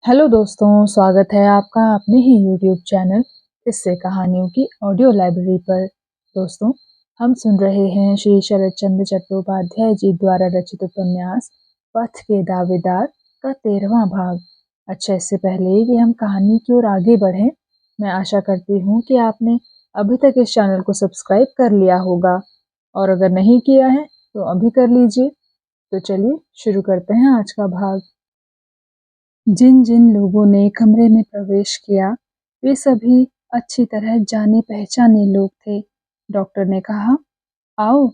Hello दोस्तों, स्वागत है आपका अपने ही यूट्यूब चैनल किस्से कहानियों की ऑडियो लाइब्रेरी पर। दोस्तों, हम सुन रहे हैं श्री शरद चंद्र चट्टोपाध्याय जी द्वारा रचित उपन्यास पथ के दावेदार का 13वां भाग। अच्छा, इससे पहले कि हम कहानी की ओर आगे बढ़ें, मैं आशा करती हूँ कि आपने अभी तक इस चैनल को सब्सक्राइब कर लिया होगा, और अगर नहीं किया है तो अभी कर लीजिए। तो चलिए शुरू करते हैं आज का भाग। जिन जिन लोगों ने कमरे में प्रवेश किया वे सभी अच्छी तरह जाने पहचाने लोग थे। डॉक्टर ने कहा, आओ।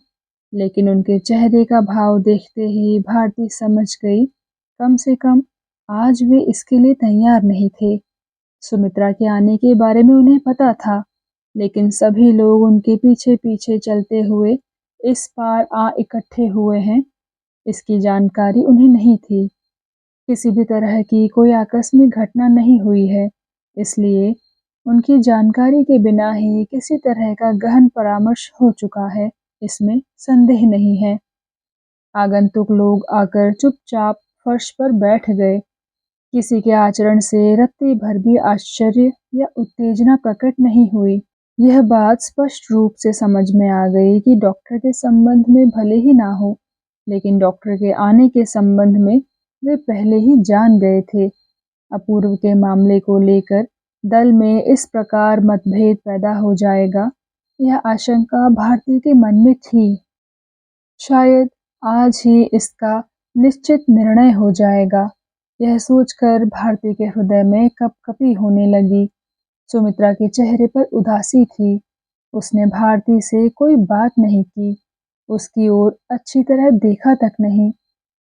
लेकिन उनके चेहरे का भाव देखते ही भारती समझ गई, कम से कम आज वे इसके लिए तैयार नहीं थे। सुमित्रा के आने के बारे में उन्हें पता था, लेकिन सभी लोग उनके पीछे पीछे चलते हुए इस पार आ इकट्ठे हुए हैं, इसकी जानकारी उन्हें नहीं थी। किसी भी तरह की कोई आकस्मिक घटना नहीं हुई है, इसलिए उनकी जानकारी के बिना ही किसी तरह का गहन परामर्श हो चुका है, इसमें संदेह नहीं है। आगंतुक लोग आकर चुपचाप फर्श पर बैठ गए। किसी के आचरण से रत्ती भर भी आश्चर्य या उत्तेजना प्रकट नहीं हुई। यह बात स्पष्ट रूप से समझ में आ गई कि डॉक्टर के संबंध में भले ही ना हो, लेकिन डॉक्टर के आने के संबंध में वे पहले ही जान गए थे। अपूर्व के मामले को लेकर दल में इस प्रकार मतभेद पैदा हो जाएगा, यह आशंका भारती के मन में थी। शायद आज ही इसका निश्चित निर्णय हो जाएगा। यह सोचकर भारती के हृदय में कपकपी होने लगी। सुमित्रा के चेहरे पर उदासी थी। उसने भारती से कोई बात नहीं की, उसकी ओर अच्छी तरह देखा तक नहीं।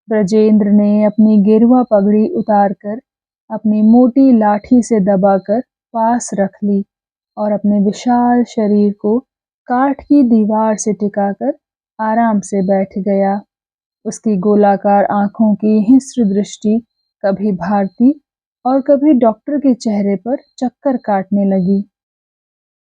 ब्रजेंद्र ने अपनी गेरुआ पगड़ी उतारकर अपनी मोटी लाठी से दबाकर पास रख ली और अपने विशाल शरीर को काठ की दीवार से टिकाकर आराम से बैठ गया। उसकी गोलाकार आंखों की हिंस्र दृष्टि कभी भारती और कभी डॉक्टर के चेहरे पर चक्कर काटने लगी।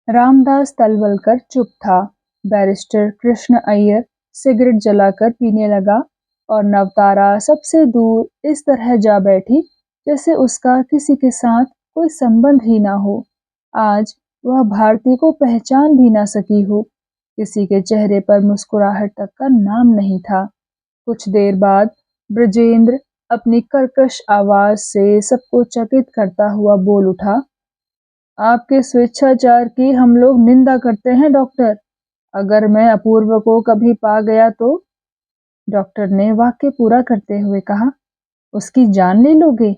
रामदास तलवलकर चुप था। बैरिस्टर कृष्ण अय्यर सिगरेट जलाकर पीने लगा और नवतारा सबसे दूर इस तरह जा बैठी जैसे उसका किसी के साथ कोई संबंध ही ना हो। आज वह भारती को पहचान भी ना सकी हो। किसी के चेहरे पर मुस्कुराहट तक का नाम नहीं था। कुछ देर बाद ब्रजेंद्र अपनी कर्कश आवाज से सबको चकित करता हुआ बोल उठा, आपके स्वेच्छाचार की हम लोग निंदा करते हैं डॉक्टर। अगर मैं अपूर्व को कभी पा गया तो। डॉक्टर ने वाक्य पूरा करते हुए कहा, उसकी जान ले लोगे?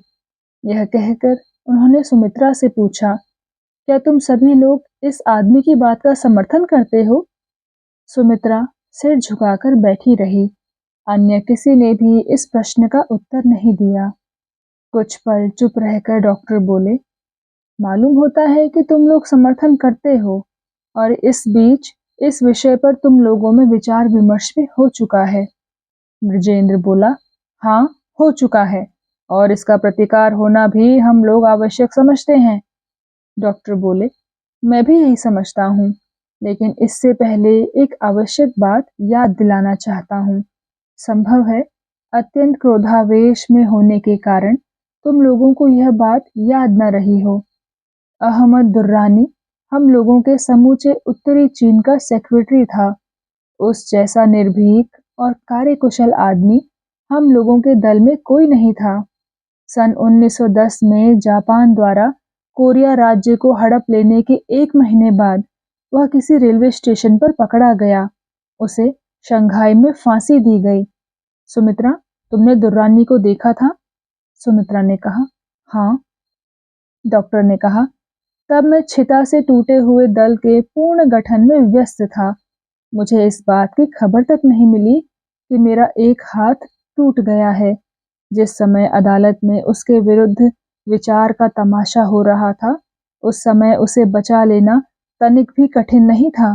यह कहकर उन्होंने सुमित्रा से पूछा, क्या तुम सभी लोग इस आदमी की बात का समर्थन करते हो? सुमित्रा सिर झुकाकर बैठी रही। अन्य किसी ने भी इस प्रश्न का उत्तर नहीं दिया। कुछ पल चुप रहकर डॉक्टर बोले, मालूम होता है कि तुम लोग समर्थन करते हो, और इस बीच इस विषय पर तुम लोगों में विचार विमर्श भी हो चुका है। ब्रजेंद्र बोला, हाँ, हो चुका है, और इसका प्रतिकार होना भी हम लोग आवश्यक समझते हैं। डॉक्टर बोले, मैं भी यही समझता हूँ, लेकिन इससे पहले एक आवश्यक बात याद दिलाना चाहता हूँ। संभव है अत्यंत क्रोधावेश में होने के कारण तुम लोगों को यह बात याद न रही हो। अहमद दुर्रानी हम लोगों के समूचे उत्तरी चीन का सेक्रेटरी था। उस जैसा निर्भीक और कार्यकुशल आदमी हम लोगों के दल में कोई नहीं था। सन 1910 में जापान द्वारा कोरिया राज्य को हड़प लेने के 1 महीने बाद वह किसी रेलवे स्टेशन पर पकड़ा गया। उसे शंघाई में फांसी दी गई। सुमित्रा, तुमने दुर्रानी को देखा था? सुमित्रा ने कहा, हाँ। डॉक्टर ने कहा, तब मैं छिता से टूटे हुए दल के पूर्ण गठन में व्यस्त था। मुझे इस बात की खबर तक नहीं मिली कि मेरा एक हाथ टूट गया है। जिस समय अदालत में उसके विरुद्ध विचार का तमाशा हो रहा था, उस समय उसे बचा लेना तनिक भी कठिन नहीं था।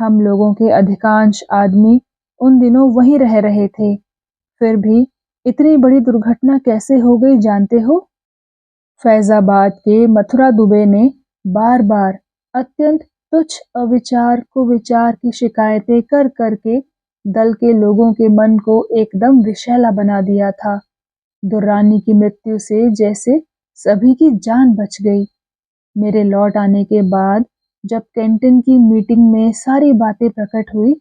हम लोगों के अधिकांश आदमी उन दिनों वहीं रह रहे थे। फिर भी इतनी बड़ी दुर्घटना कैसे हो गई जानते हो? फैजाबाद के मथुरा दुबे ने बार बार अत्यंत तुच्छ अविचार कुविचार की शिकायतें कर करके दल के लोगों के मन को एकदम विषैला बना दिया था। दुर्रानी की मृत्यु से जैसे सभी की जान बच गई। मेरे लौट आने के बाद जब कैंटीन की मीटिंग में सारी बातें प्रकट हुई,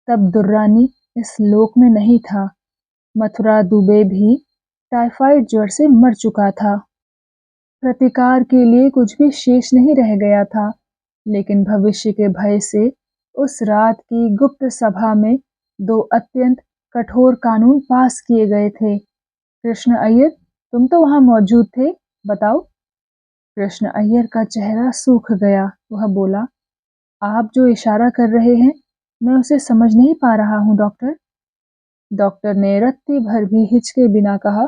तब दुर्रानी इस लोक में नहीं था। मथुरा दुबे भी टाइफाइड ज्वर से मर चुका था। प्रतिकार के लिए कुछ भी शेष नहीं रह गया था, लेकिन भविष्य के भय से उस रात की गुप्त सभा में दो अत्यंत कठोर कानून पास किए गए थे। कृष्ण अय्यर, तुम तो वहां मौजूद थे, बताओ। कृष्ण अय्यर का चेहरा सूख गया। वह बोला, आप जो इशारा कर रहे हैं, मैं उसे समझ नहीं पा रहा हूँ डॉक्टर। डॉक्टर ने रत्ती भर भी हिचके बिना कहा,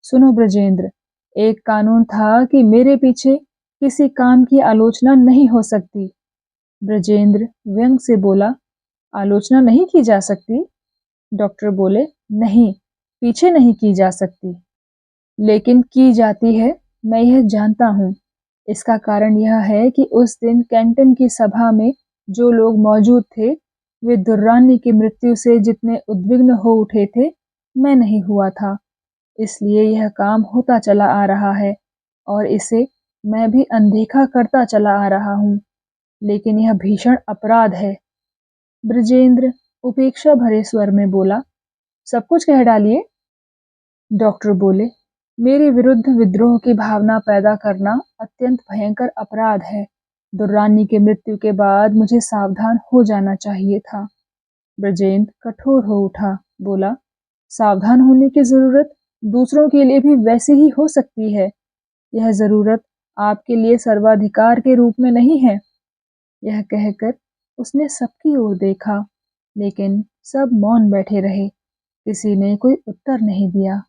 सुनो ब्रजेंद्र, एक कानून था कि मेरे पीछे किसी काम की आलोचना नहीं हो सकती। ब्रजेंद्र व्यंग से बोला, आलोचना नहीं की जा सकती? डॉक्टर बोले, नहीं, पीछे नहीं की जा सकती, लेकिन की जाती है, मैं यह जानता हूँ। इसका कारण यह है कि उस दिन कैंटन की सभा में जो लोग मौजूद थे, वे दुर्रानी की मृत्यु से जितने उद्विग्न हो उठे थे, मैं नहीं हुआ था। इसलिए यह काम होता चला आ रहा है और इसे मैं भी अनदेखा करता चला आ रहा हूँ, लेकिन यह भीषण अपराध है। ब्रजेंद्र उपेक्षा भरे स्वर में बोला, सब कुछ कह डालिए। डॉक्टर बोले, मेरे विरुद्ध विद्रोह की भावना पैदा करना अत्यंत भयंकर अपराध है। दुर्रानी की मृत्यु के बाद मुझे सावधान हो जाना चाहिए था। ब्रजेंद्र कठोर हो उठा, बोला, सावधान होने की जरूरत दूसरों के लिए भी वैसी ही हो सकती है। यह जरूरत आपके लिए सर्वाधिकार के रूप में नहीं है। यह कहकर उसने सबकी ओर देखा, लेकिन सब मौन बैठे रहे। किसी ने कोई उत्तर नहीं दिया।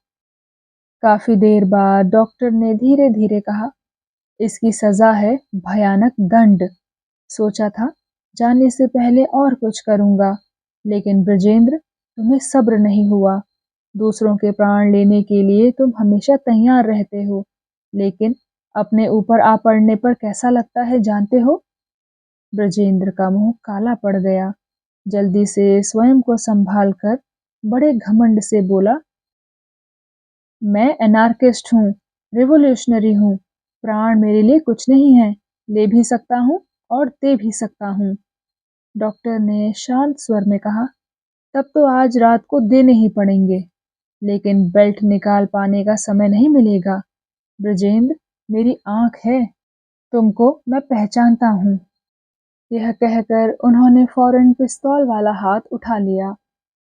काफी देर बाद डॉक्टर ने धीरे धीरे कहा, इसकी सजा है भयानक दंड। सोचा था जाने से पहले और कुछ करूंगा, लेकिन ब्रजेंद्र, तुम्हें सब्र नहीं हुआ। दूसरों के प्राण लेने के लिए तुम हमेशा तैयार रहते हो, लेकिन अपने ऊपर आ पड़ने पर कैसा लगता है जानते हो? ब्रजेंद्र का मुंह काला पड़ गया। जल्दी से स्वयं को संभाल कर बड़े घमंड से बोला, मैं एनार्किस्ट हूँ, रिवोल्यूशनरी हूँ। प्राण मेरे लिए कुछ नहीं है, ले भी सकता हूँ और दे भी सकता हूँ। डॉक्टर ने शांत स्वर में कहा, तब तो आज रात को देने ही पड़ेंगे, लेकिन बेल्ट निकाल पाने का समय नहीं मिलेगा। ब्रजेंद्र, मेरी आंख है, तुमको मैं पहचानता हूँ। यह कहकर उन्होंने फौरन पिस्तौल वाला हाथ उठा लिया।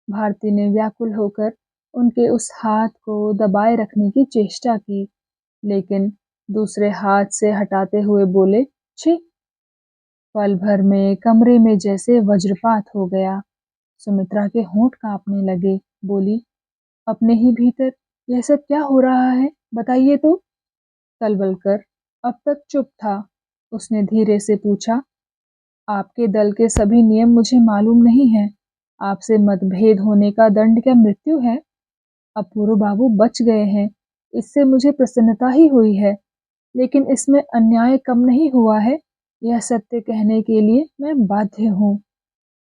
भारती ने व्याकुल होकर उनके उस हाथ को दबाए रखने की चेष्टा की, लेकिन दूसरे हाथ से हटाते हुए बोले, छी। पल भर में कमरे में जैसे वज्रपात हो गया। सुमित्रा के होंठ कांपने लगे। बोली, अपने ही भीतर यह सब क्या हो रहा है, बताइए तो। तलवलकर अब तक चुप था। उसने धीरे से पूछा, आपके दल के सभी नियम मुझे मालूम नहीं है। आपसे मतभेद होने का दंड क्या मृत्यु है? अपूर्व बाबू बच गए हैं, इससे मुझे प्रसन्नता ही हुई है, लेकिन इसमें अन्याय कम नहीं हुआ है, यह सत्य कहने के लिए मैं बाध्य हूँ।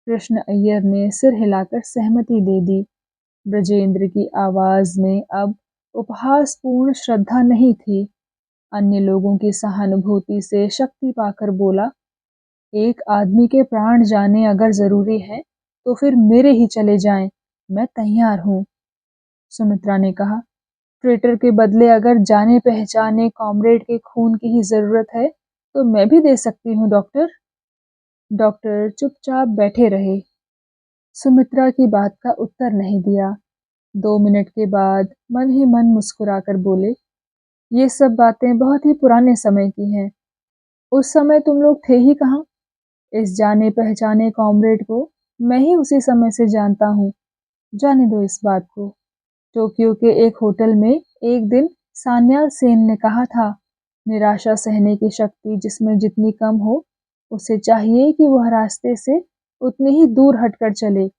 कृष्ण अय्यर ने सिर हिलाकर सहमति दे दी। ब्रजेंद्र की आवाज में अब उपहासपूर्ण श्रद्धा नहीं थी। अन्य लोगों की सहानुभूति से शक्ति पाकर बोला, एक आदमी के प्राण जाने अगर जरूरी है, तो फिर मेरे ही चले जाएं, मैं तैयार हूँ। सुमित्रा ने कहा, ट्रेटर के बदले अगर जाने पहचाने कॉमरेड के खून की ही जरूरत है, तो मैं भी दे सकती हूँ डॉक्टर। डॉक्टर चुपचाप बैठे रहे। सुमित्रा की बात का उत्तर नहीं दिया। 2 मिनट के बाद मन ही मन मुस्कुराकर बोले, ये सब बातें बहुत ही पुराने समय की हैं। उस समय तुम लोग थे ही कहाँ? इस जाने पहचाने कॉमरेड को मैं ही उसी समय से जानता हूँ। जाने दो इस बात को। टोक्यो के एक होटल में एक दिन सान्याल सेन ने कहा था, निराशा सहने की शक्ति जिसमें जितनी कम हो, उसे चाहिए कि वह रास्ते से उतनी ही दूर हटकर चले।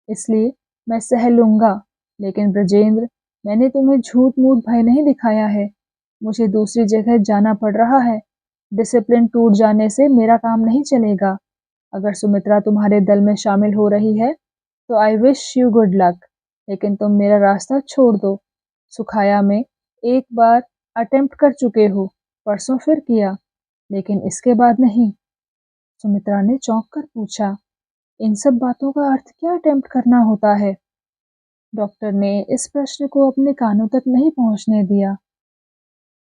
इसलिए मैं सह लूंगा, लेकिन ब्रजेंद्र, मैंने तुम्हें झूठ मूठ भय नहीं दिखाया है। मुझे दूसरी जगह जाना पड़ रहा है। डिसिप्लिन टूट जाने से मेरा काम नहीं चलेगा। अगर सुमित्रा तुम्हारे दल में शामिल हो रही है, तो I wish you good luck, लेकिन तुम मेरा रास्ता छोड़ दो। सुखाया में एक बार अटेम्प्ट कर चुके हो, परसों फिर किया, लेकिन इसके बाद नहीं। सुमित्रा ने चौंक कर पूछा, इन सब बातों का अर्थ क्या अटेम्प्ट करना होता है? डॉक्टर ने इस प्रश्न को अपने कानों तक नहीं पहुंचने दिया।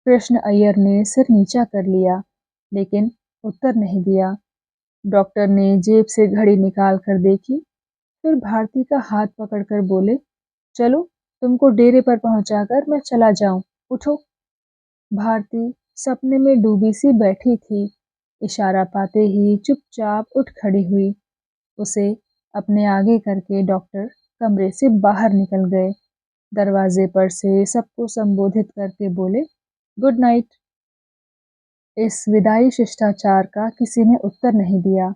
कृष्ण अय्यर ने सिर नीचा कर लिया, लेकिन उत्तर नहीं दिया। डॉक्टर ने जेब से घड़ी निकाल कर देखी, फिर भारती का हाथ पकड़कर बोले, चलो तुमको डेरे पर पहुंचाकर मैं चला जाऊं, उठो। भारती सपने में डूबी सी बैठी थी। इशारा पाते ही चुपचाप उठ खड़ी हुई। उसे अपने आगे करके डॉक्टर कमरे से बाहर निकल गए। दरवाजे पर से सबको संबोधित करके बोले, गुड नाइट। इस विदाई शिष्टाचार का किसी ने उत्तर नहीं दिया।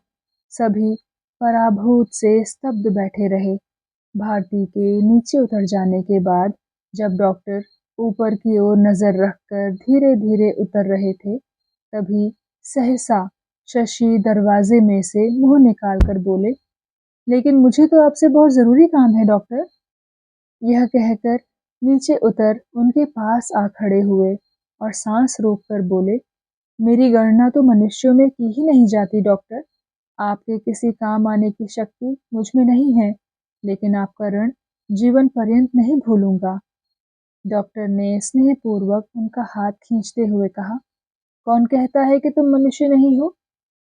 सभी पराभूत से स्तब्ध बैठे रहे। भारती के नीचे उतर जाने के बाद जब डॉक्टर ऊपर की ओर नजर रखकर धीरे धीरे उतर रहे थे, तभी सहसा शशि दरवाजे में से मुंह निकाल कर बोले, लेकिन मुझे तो आपसे बहुत जरूरी काम है डॉक्टर। यह कहकर नीचे उतर उनके पास आ खड़े हुए और सांस रोककर बोले, मेरी गणना तो मनुष्यों में की ही नहीं जाती डॉक्टर। आपके किसी काम आने की शक्ति मुझ में नहीं है, लेकिन आपका ऋण जीवन पर्यंत नहीं भूलूंगा। डॉक्टर ने स्नेहपूर्वक उनका हाथ खींचते हुए कहा, कौन कहता है कि तुम मनुष्य नहीं हो?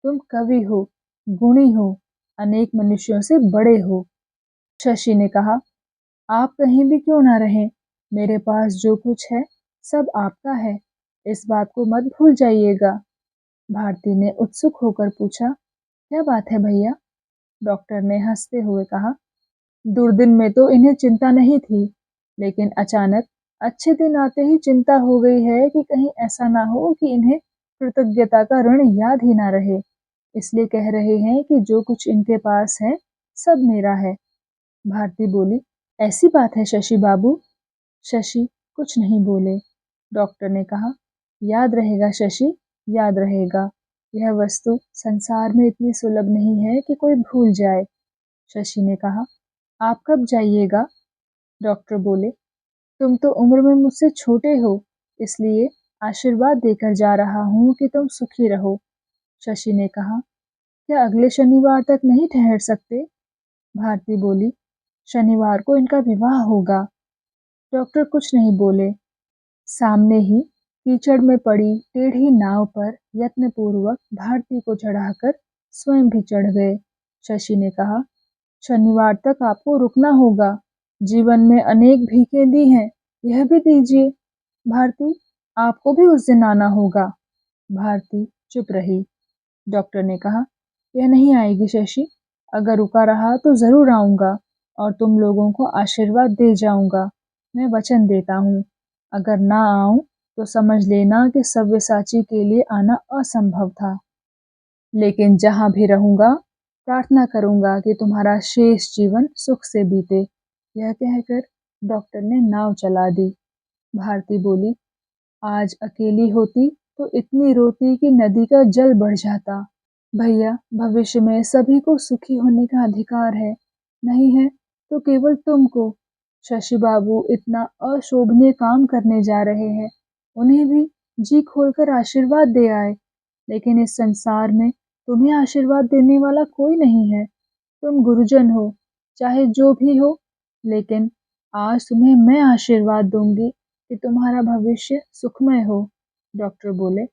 तुम कवि हो, गुणी हो, अनेक मनुष्यों से बड़े हो। शशि ने कहा, आप कहीं भी क्यों ना रहें, मेरे पास जो कुछ है सब आपका है, इस बात को मत भूल जाइएगा। भारती ने उत्सुक होकर पूछा, क्या बात है भैया? डॉक्टर ने हंसते हुए कहा, दुर्दिन में तो इन्हें चिंता नहीं थी, लेकिन अचानक अच्छे दिन आते ही चिंता हो गई है कि कहीं ऐसा ना हो कि इन्हें कृतज्ञता का ऋण याद ही ना रहे। इसलिए कह रहे हैं कि जो कुछ इनके पास है सब मेरा है। भारती बोली, ऐसी बात है शशि बाबू? शशि कुछ नहीं बोले। डॉक्टर ने कहा, याद रहेगा शशि, याद रहेगा। यह वस्तु संसार में इतनी सुलभ नहीं है कि कोई भूल जाए। शशि ने कहा, आप कब जाइएगा? डॉक्टर बोले, तुम तो उम्र में मुझसे छोटे हो, इसलिए आशीर्वाद देकर जा रहा हूँ कि तुम सुखी रहो। शशि ने कहा, क्या अगले शनिवार तक नहीं ठहर सकते? भारती बोली, शनिवार को इनका विवाह होगा। डॉक्टर कुछ नहीं बोले। सामने ही कीचड़ में पड़ी टेढ़ी नाव पर यत्नपूर्वक भारती को चढ़ाकर स्वयं भी चढ़ गए। शशि ने कहा, शनिवार तक आपको रुकना होगा। जीवन में अनेक भीखें दी हैं, यह भी दीजिए। भारती, आपको भी उस दिन आना होगा। भारती चुप रही। डॉक्टर ने कहा, यह नहीं आएगी शशि, अगर रुका रहा तो जरूर आऊंगा और तुम लोगों को आशीर्वाद दे जाऊंगा। मैं वचन देता हूँ, अगर ना आऊं तो समझ लेना कि सव्यसाची के लिए आना असंभव था। लेकिन जहां भी रहूंगा प्रार्थना करूंगा कि तुम्हारा शेष जीवन सुख से बीते। यह कहकर डॉक्टर ने नाव चला दी। भारती बोली, आज अकेली होती तो इतनी रोती कि नदी का जल बढ़ जाता। भैया, भविष्य में सभी को सुखी होने का अधिकार है, नहीं है तो केवल तुमको। शशि बाबू इतना अशोभनीय काम करने जा रहे हैं, उन्हें भी जी खोलकर आशीर्वाद दे आए, लेकिन इस संसार में तुम्हें आशीर्वाद देने वाला कोई नहीं है। तुम गुरुजन हो, चाहे जो भी हो, लेकिन आज तुम्हें मैं आशीर्वाद दूंगी कि तुम्हारा भविष्य सुखमय हो। डॉक्टर बोले,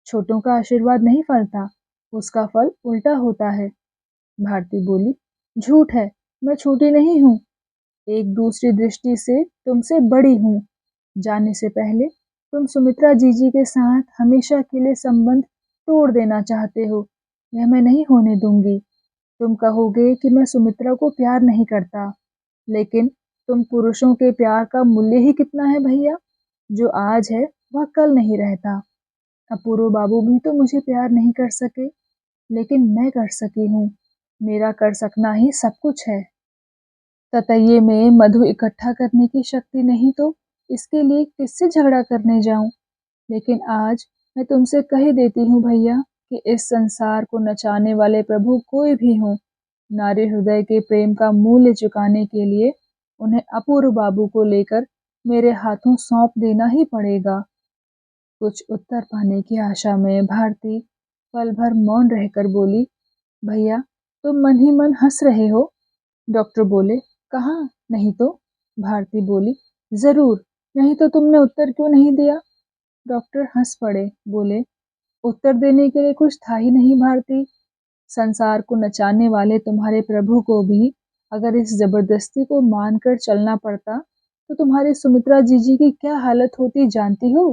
छोटों का आशीर्वाद नहीं फलता, उसका फल उल्टा होता है। भारती बोली, झूठ है, मैं छोटी नहीं हूँ, एक दूसरी दृष्टि से तुमसे बड़ी हूँ। जाने से पहले तुम सुमित्रा जीजी के साथ हमेशा के लिए संबंध तोड़ देना चाहते हो, यह मैं नहीं होने दूंगी। तुम कहोगे कि मैं सुमित्रा को प्यार नहीं करता, लेकिन तुम पुरुषों के प्यार का मूल्य ही कितना है भैया? जो आज है वह कल नहीं रहता। अपूर्व बाबू भी तो मुझे प्यार नहीं कर सके, लेकिन मैं कर सकी हूँ। मेरा कर सकना ही सब कुछ है। ततैये में मधु इकट्ठा करने की शक्ति नहीं तो इसके लिए किससे झगड़ा करने जाऊं? लेकिन आज मैं तुमसे कह देती हूँ भैया कि इस संसार को नचाने वाले प्रभु कोई भी हों, नारी हृदय के प्रेम का मूल्य चुकाने के लिए उन्हें अपूर्व बाबू को लेकर मेरे हाथों सौंप देना ही पड़ेगा। कुछ उत्तर पाने की आशा में भारती पल भर मौन रहकर बोली, भैया तुम मन ही मन हंस रहे हो। डॉक्टर बोले, कहाँ नहीं तो। भारती बोली, जरूर, नहीं तो तुमने उत्तर क्यों नहीं दिया। डॉक्टर हंस पड़े, बोले, उत्तर देने के लिए कुछ था ही नहीं भारती। संसार को नचाने वाले तुम्हारे प्रभु को भी अगर इस जबरदस्ती को मानकर चलना पड़ता तो तुम्हारी सुमित्रा जीजी की क्या हालत होती जानती हो।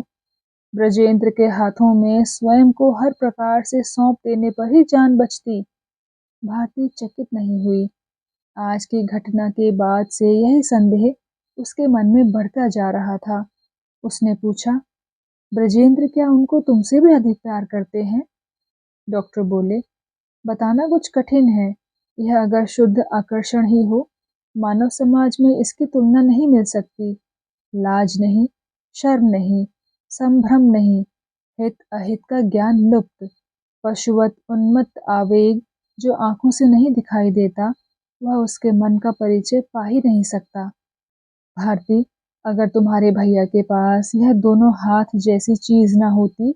ब्रजेंद्र के हाथों में स्वयं को हर प्रकार से सौंप देने पर ही जान बचती। भारती चकित नहीं हुई। आज की घटना के बाद से यही संदेह उसके मन में बढ़ता जा रहा था। उसने पूछा, ब्रजेंद्र क्या उनको तुमसे भी अधिक प्यार करते हैं। डॉक्टर बोले, बताना कुछ कठिन है। यह अगर शुद्ध आकर्षण ही हो, मानव समाज में इसकी तुलना नहीं मिल सकती। लाज नहीं, शर्म नहीं, संभ्रम नहीं, हित अहित का ज्ञान लुप्त, पशुवत उन्मत्त आवेग जो आंखों से नहीं दिखाई देता, वह उसके मन का परिचय पा ही नहीं सकता। भारती, अगर तुम्हारे भैया के पास यह दोनों हाथ जैसी चीज ना होती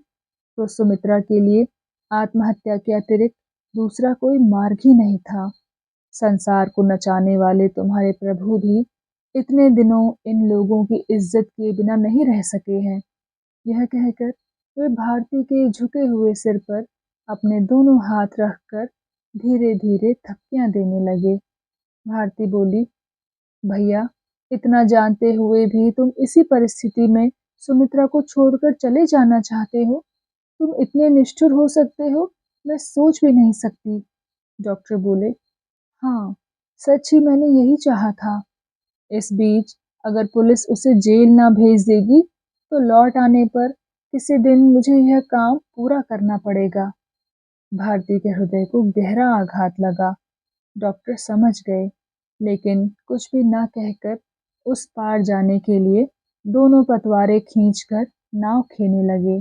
तो सुमित्रा के लिए आत्महत्या के अतिरिक्त दूसरा कोई मार्ग ही नहीं था। संसार को नचाने वाले तुम्हारे प्रभु भी इतने दिनों इन लोगों की इज्जत किए बिना नहीं रह सके हैं। यह कहकर वे भारती के झुके हुए सिर पर अपने दोनों हाथ रखकर धीरे धीरे थपकियां देने लगे। भारती बोली, भैया इतना जानते हुए भी तुम इसी परिस्थिति में सुमित्रा को छोड़कर चले जाना चाहते हो। तुम इतने निष्ठुर हो सकते हो, मैं सोच भी नहीं सकती। डॉक्टर बोले, हाँ, सच ही मैंने यही चाहा था। इस बीच अगर पुलिस उसे जेल ना भेज देगी तो लौट आने पर किसी दिन मुझे यह काम पूरा करना पड़ेगा। भारती के हृदय को गहरा आघात लगा। डॉक्टर समझ गए, लेकिन कुछ भी ना कहकर उस पार जाने के लिए दोनों पतवारें खींचकर नाव खेने लगे।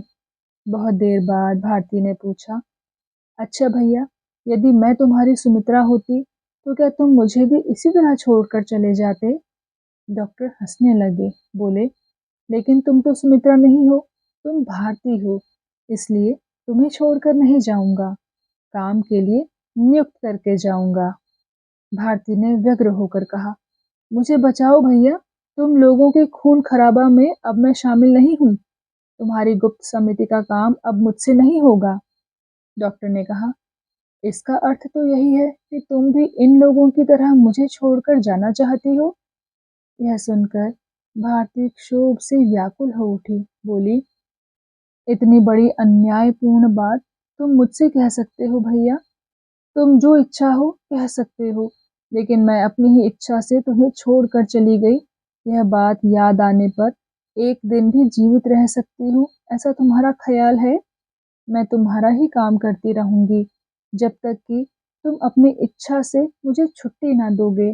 बहुत देर बाद भारती ने पूछा, अच्छा भैया, यदि मैं तुम्हारी सुमित्रा होती तो क्या तुम मुझे भी इसी तरह छोड़कर चले जाते। डॉक्टर हंसने लगे, बोले, लेकिन तुम तो सुमित्रा नहीं हो, तुम भारती हो, इसलिए तुम्हें छोड़कर नहीं जाऊंगा, काम के लिए नियुक्त करके जाऊंगा। भारती ने व्यग्र होकर कहा, मुझे बचाओ भैया, तुम लोगों के खून खराबा में अब मैं शामिल नहीं हूँ। तुम्हारी गुप्त समिति का काम अब मुझसे नहीं होगा। डॉक्टर ने कहा, इसका अर्थ तो यही है कि तुम भी इन लोगों की तरह मुझे छोड़कर जाना चाहती हो। यह सुनकर भारती क्षोभ से व्याकुल हो उठी, बोली, इतनी बड़ी अन्यायपूर्ण बात तुम मुझसे कह सकते हो भैया। तुम जो इच्छा हो कह सकते हो, लेकिन मैं अपनी ही इच्छा से तुम्हें छोड़कर चली गई। यह बात याद आने पर एक दिन भी जीवित रह सकती हूँ, ऐसा तुम्हारा ख्याल है। मैं तुम्हारा ही काम करती रहूंगी जब तक कि तुम अपनी इच्छा से मुझे छुट्टी ना दोगे।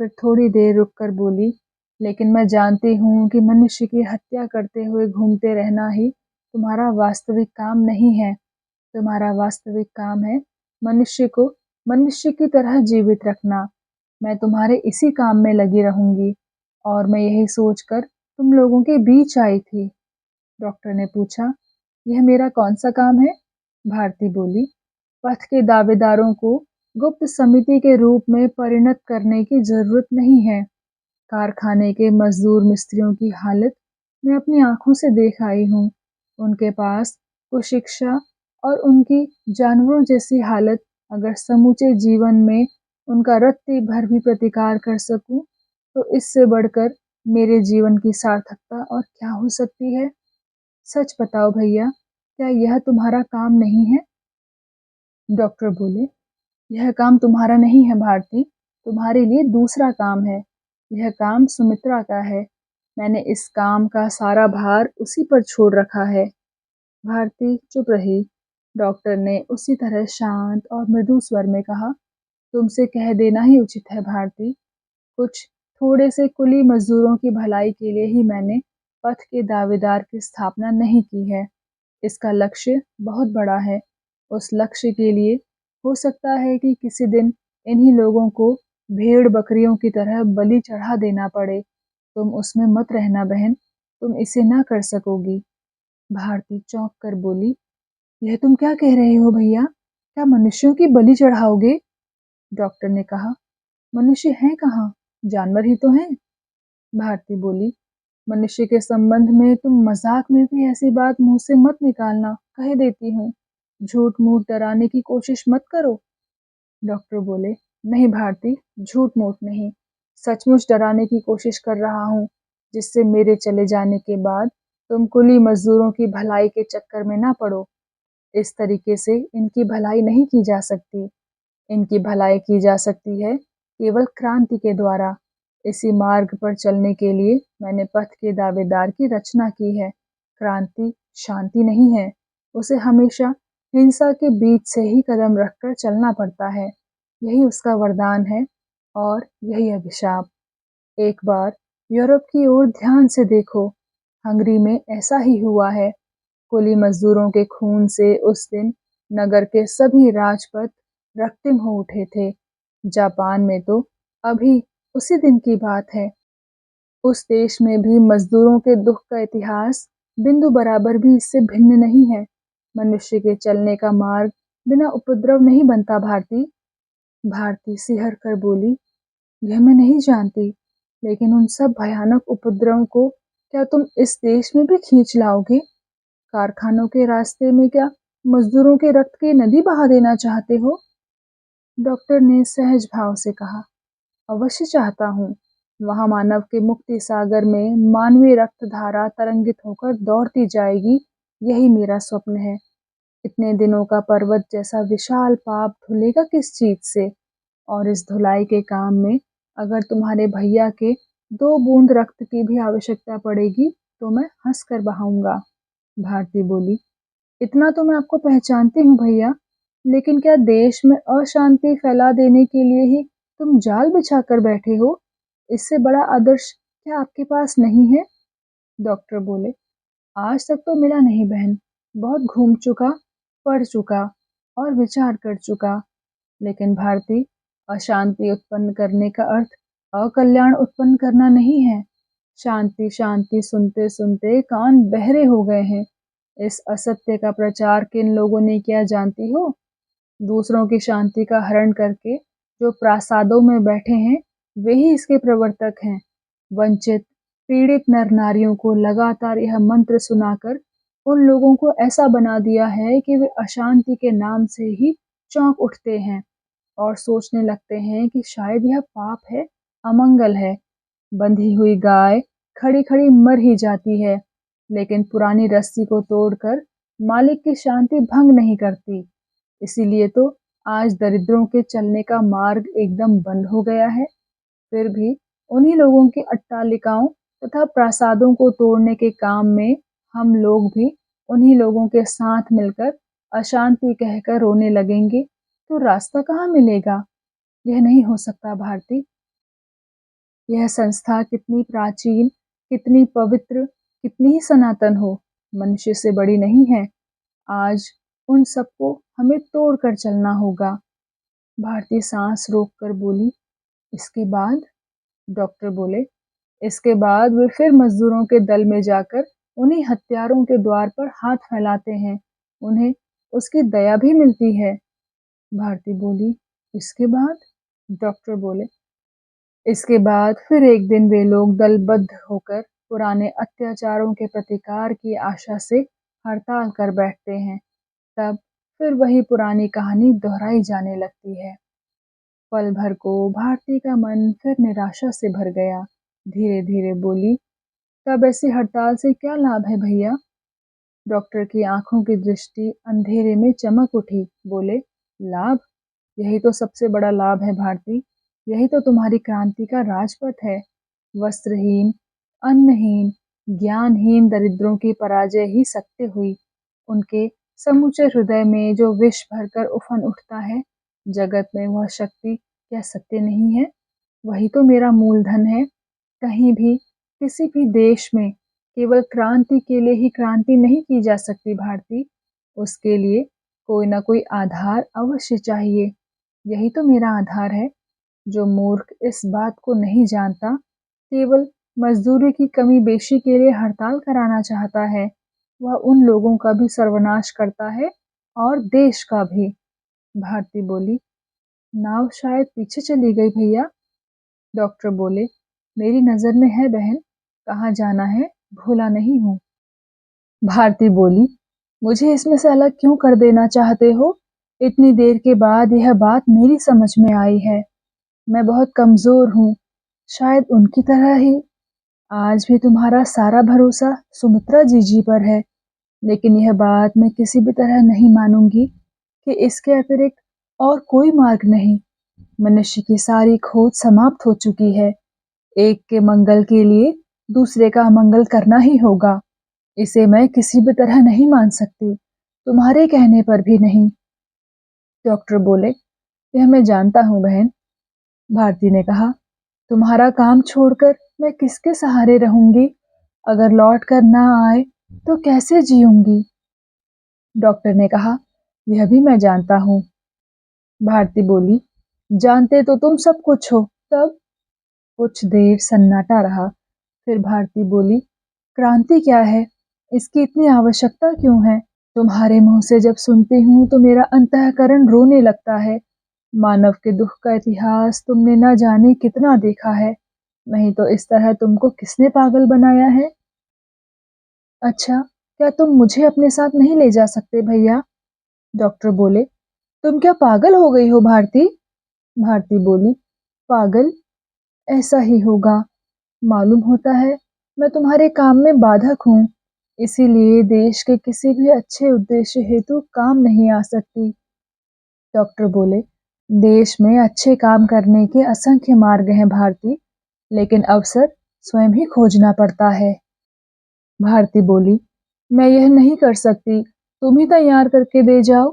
फिर थोड़ी देर रुककर बोली, लेकिन मैं जानती हूँ कि मनुष्य की हत्या करते हुए घूमते रहना ही तुम्हारा वास्तविक काम नहीं है। तुम्हारा वास्तविक काम है मनुष्य को मनुष्य की तरह जीवित रखना। मैं तुम्हारे इसी काम में लगी रहूंगी और मैं यही सोचकर तुम लोगों के बीच आई थी। डॉक्टर ने पूछा, यह मेरा कौन सा काम है। भारती बोली, पथ के दावेदारों को गुप्त समिति के रूप में परिणत करने की जरूरत नहीं है। कारखाने के मजदूर मिस्त्रियों की हालत मैं अपनी आंखों से देख आई हूँ। उनके पास कुशिक्षा और उनकी जानवरों जैसी हालत अगर समूचे जीवन में उनका रत्ती भर भी प्रतिकार कर सकूं, तो इससे बढ़कर मेरे जीवन की सार्थकता और क्या हो सकती है। सच बताओ भैया, क्या यह तुम्हारा काम नहीं है। डॉक्टर बोले, यह काम तुम्हारा नहीं है भारती, तुम्हारे लिए दूसरा काम है। यह काम सुमित्रा का है। मैंने इस काम का सारा भार उसी पर छोड़ रखा है। भारती चुप रही। डॉक्टर ने उसी तरह शांत और मृदु स्वर में कहा, तुमसे कह देना ही उचित है भारती। कुछ थोड़े से कुली मजदूरों की भलाई के लिए ही मैंने पथ के दावेदार की स्थापना नहीं की है। इसका लक्ष्य बहुत बड़ा है। उस लक्ष्य के लिए हो सकता है कि किसी दिन इन्हीं लोगों को भेड़ बकरियों की तरह बलि चढ़ा देना पड़े। तुम उसमें मत रहना बहन, तुम इसे ना कर सकोगी। भारती चौंक कर बोली, यह तुम क्या कह रहे हो भैया? क्या मनुष्यों की बलि चढ़ाओगे? डॉक्टर ने कहा, मनुष्य हैं कहाँ? जानवर ही तो हैं। भारती बोली, मनुष्य के संबंध में तुम मजाक में भी ऐसी बात मुंह से मत निकालना, कह देती हूँ। झूठ मूठ डराने की कोशिश मत करो। डॉक्टर बोले, नहीं भारती, झूठ मूठ नहीं, सचमुच डराने की कोशिश कर रहा हूँ, जिससे मेरे चले जाने के बाद तुम कुली मजदूरों की भलाई के चक्कर में ना पड़ो। इस तरीके से इनकी भलाई नहीं की जा सकती। इनकी भलाई की जा सकती है केवल क्रांति के द्वारा। इसी मार्ग पर चलने के लिए मैंने पथ के दावेदार की रचना की है। क्रांति शांति नहीं है, उसे हमेशा हिंसा के बीच से ही कदम रखकर चलना पड़ता है। यही उसका वरदान है और यही अभिशाप। एक बार यूरोप की ओर ध्यान से देखो, हंगरी में ऐसा ही हुआ है। कुली मजदूरों के खून से उस दिन नगर के सभी राजपथ रक्तिम हो उठे थे। जापान में तो अभी उसी दिन की बात है। उस देश में भी मजदूरों के दुख का इतिहास बिंदु बराबर भी इससे भिन्न नहीं है। मनुष्य के चलने का मार्ग बिना उपद्रव नहीं बनता भारती। भारती सिहर कर बोली, यह मैं नहीं जानती, लेकिन उन सब भयानक उपद्रवों को क्या तुम इस देश में भी खींच लाओगे? कारखानों के रास्ते में क्या मजदूरों के रक्त की नदी बहा देना चाहते हो? डॉक्टर ने सहज भाव से कहा, अवश्य चाहता हूँ। वहां मानव के मुक्ति सागर में मानवीय रक्त धारा तरंगित होकर दौड़ती जाएगी, यही मेरा स्वप्न है। इतने दिनों का पर्वत जैसा विशाल पाप धुलेगा किस चीज से? और इस धुलाई के काम में अगर तुम्हारे भैया के 2 बूंद रक्त की भी आवश्यकता पड़ेगी तो मैं हंस कर बहाऊंगा। भारती बोली, इतना तो मैं आपको पहचानती हूँ भैया, लेकिन क्या देश में अशांति फैला देने के लिए ही तुम जाल बिछा कर बैठे हो? इससे बड़ा आदर्श क्या आपके पास नहीं है? डॉक्टर बोले, आज तक तो मिला नहीं बहन, बहुत घूम चुका, पढ़ चुका और विचार कर चुका। लेकिन भारती, अशांति उत्पन्न करने का अर्थ अकल्याण उत्पन्न करना नहीं है। शांति शांति सुनते सुनते कान बहरे हो गए हैं। इस असत्य का प्रचार किन लोगों ने किया जानती हो? दूसरों की शांति का हरण करके जो प्रासादों में बैठे हैं, वे ही इसके प्रवर्तक हैं। वंचित पीड़ित नर नारियों को लगातार यह मंत्र सुनाकर उन लोगों को ऐसा बना दिया है कि वे अशांति के नाम से ही चौंक उठते हैं और सोचने लगते हैं कि शायद यह पाप है, अमंगल है। बंधी हुई गाय खड़ी खड़ी मर ही जाती है, लेकिन पुरानी रस्सी को तोड़कर मालिक की शांति भंग नहीं करती। इसीलिए तो आज दरिद्रों के चलने का मार्ग एकदम बंद हो गया है। फिर भी उन्हीं लोगों की अट्टालिकाओं तथा प्रासादों को तोड़ने के काम में हम लोग भी उन्हीं लोगों के साथ मिलकर अशांति कहकर रोने लगेंगे तो रास्ता कहाँ मिलेगा? यह नहीं हो सकता भारती। यह संस्था कितनी प्राचीन, कितनी पवित्र, कितनी ही सनातन हो, मनुष्य से बड़ी नहीं है। आज उन सबको हमें तोड़ कर चलना होगा। भारती सांस रोक कर बोली, इसके बाद? डॉक्टर बोले, इसके बाद वे फिर मजदूरों के दल में जाकर उन्हीं हत्यारों के द्वार पर हाथ फैलाते हैं। उन्हें उसकी दया भी मिलती है। भारती बोली, इसके बाद? डॉक्टर बोले, इसके बाद फिर एक दिन वे लोग दलबद्ध होकर पुराने अत्याचारों के प्रतिकार की आशा से हड़ताल कर बैठते हैं। तब फिर वही पुरानी कहानी दोहराई जाने लगती है। पल भर को भारती का मन फिर निराशा से भर गया। धीरे धीरे बोली, तब ऐसी हड़ताल से क्या लाभ है भैया? डॉक्टर की आंखों की दृष्टि अंधेरे में चमक उठी। बोले, लाभ? यही तो सबसे बड़ा लाभ है भारती। यही तो तुम्हारी क्रांति का राजपथ है। वस्त्रहीन, अन्नहीन, ज्ञानहीन दरिद्रों की पराजय ही सत्य हुई। उनके समूचे हृदय में जो विष भरकर उफन उठता है, जगत में वह शक्ति क्या सत्य नहीं है? वही तो मेरा मूलधन है। कहीं भी किसी भी देश में केवल क्रांति के लिए ही क्रांति नहीं की जा सकती भारती। उसके लिए कोई ना कोई आधार अवश्य चाहिए। यही तो मेरा आधार है। जो मूर्ख इस बात को नहीं जानता, केवल मजदूरी की कमी बेशी के लिए हड़ताल कराना चाहता है, वह उन लोगों का भी सर्वनाश करता है और देश का भी। भारती बोली, नाव शायद पीछे चली गई भैया। डॉक्टर बोले, मेरी नजर में है बहन, कहाँ जाना है भूला नहीं हूँ। भारती बोली, मुझे इसमें से अलग क्यों कर देना चाहते हो? इतनी देर के बाद यह बात मेरी समझ में आई है। मैं बहुत कमजोर हूँ, शायद उनकी तरह ही। आज भी तुम्हारा सारा भरोसा सुमित्रा जीजी पर है, लेकिन यह बात मैं किसी भी तरह नहीं मानूंगी कि इसके अतिरिक्त और कोई मार्ग नहीं। मनुष्य की सारी खोज समाप्त हो चुकी है। एक के मंगल के लिए दूसरे का अमंगल करना ही होगा। इसे मैं किसी भी तरह नहीं मान सकती, तुम्हारे कहने पर भी नहीं। डॉक्टर बोले, यह मैं जानता हूँ बहन। भारती ने कहा, तुम्हारा काम छोड़कर मैं किसके सहारे रहूंगी? अगर लौट कर ना आए तो कैसे जीऊंगी? डॉक्टर ने कहा, यह भी मैं जानता हूँ। भारती बोली, जानते तो तुम सब कुछ हो तब। कुछ देर सन्नाटा रहा, फिर भारती बोली, क्रांति क्या है? इसकी इतनी आवश्यकता क्यों है? तुम्हारे मुंह से जब सुनती हूँ तो मेरा अंतःकरण रोने लगता है। मानव के दुख का इतिहास तुमने न जाने कितना देखा है। नहीं तो इस तरह तुमको किसने पागल बनाया है? अच्छा, क्या तुम मुझे अपने साथ नहीं ले जा सकते भैया? डॉक्टर बोले, तुम क्या पागल हो गई हो भारती? भारती बोली, पागल? ऐसा ही होगा। मालूम होता है मैं तुम्हारे काम में बाधक हूँ, इसीलिए देश के किसी भी अच्छे उद्देश्य हेतु काम नहीं आ सकती। डॉक्टर बोले, देश में अच्छे काम करने के असंख्य मार्ग हैं भारती, लेकिन अवसर स्वयं ही खोजना पड़ता है। भारती बोली, मैं यह नहीं कर सकती, तुम ही तैयार करके दे जाओ।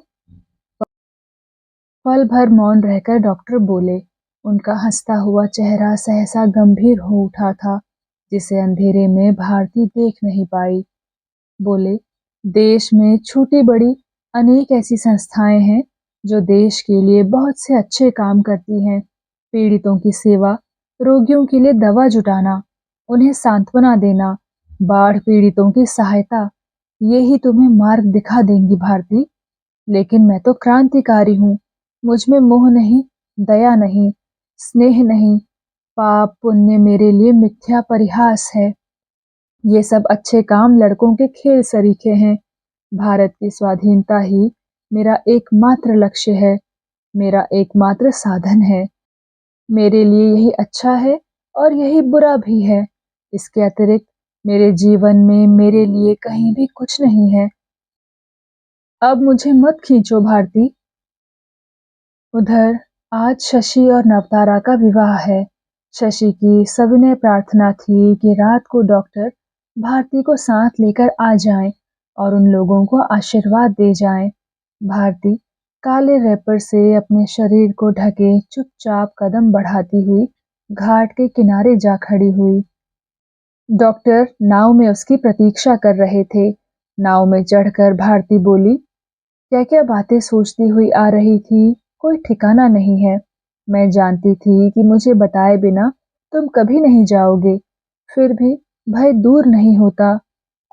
पल भर मौन रहकर डॉक्टर बोले, उनका हंसता हुआ चेहरा सहसा गंभीर हो उठा था, जिसे अंधेरे में भारती देख नहीं पाई। बोले, देश में छोटी बड़ी अनेक ऐसी संस्थाएं हैं जो देश के लिए बहुत से अच्छे काम करती हैं। पीड़ितों की सेवा, रोगियों के लिए दवा जुटाना, उन्हें सांत्वना देना, बाढ़ पीड़ितों की सहायता, ये ही तुम्हें मार्ग दिखा देंगी भारती। लेकिन मैं तो क्रांतिकारी हूँ, मुझ में मोह नहीं, दया नहीं, स्नेह नहीं, पाप पुण्य मेरे लिए मिथ्या परिहास है। ये सब अच्छे काम लड़कों के खेल सरीखे हैं। भारत की स्वाधीनता ही मेरा एकमात्र लक्ष्य है, मेरा एकमात्र साधन है। मेरे लिए यही अच्छा है और यही बुरा भी है। इसके अतिरिक्त मेरे जीवन में मेरे लिए कहीं भी कुछ नहीं है। अब मुझे मत खींचो भारती। उधर आज शशि और नवतारा का विवाह है। शशि की सविनय प्रार्थना थी कि रात को डॉक्टर भारती को साथ लेकर आ जाएं और उन लोगों को आशीर्वाद दे जाएं। भारती काले रैपर से अपने शरीर को ढके चुपचाप कदम बढ़ाती हुई घाट के किनारे जा खड़ी हुई। डॉक्टर नाव में उसकी प्रतीक्षा कर रहे थे। नाव में चढ़कर भारती बोली, क्या क्या बातें सोचती हुई आ रही थी, कोई ठिकाना नहीं है। मैं जानती थी कि मुझे बताए बिना तुम कभी नहीं जाओगे, फिर भी भय दूर नहीं होता।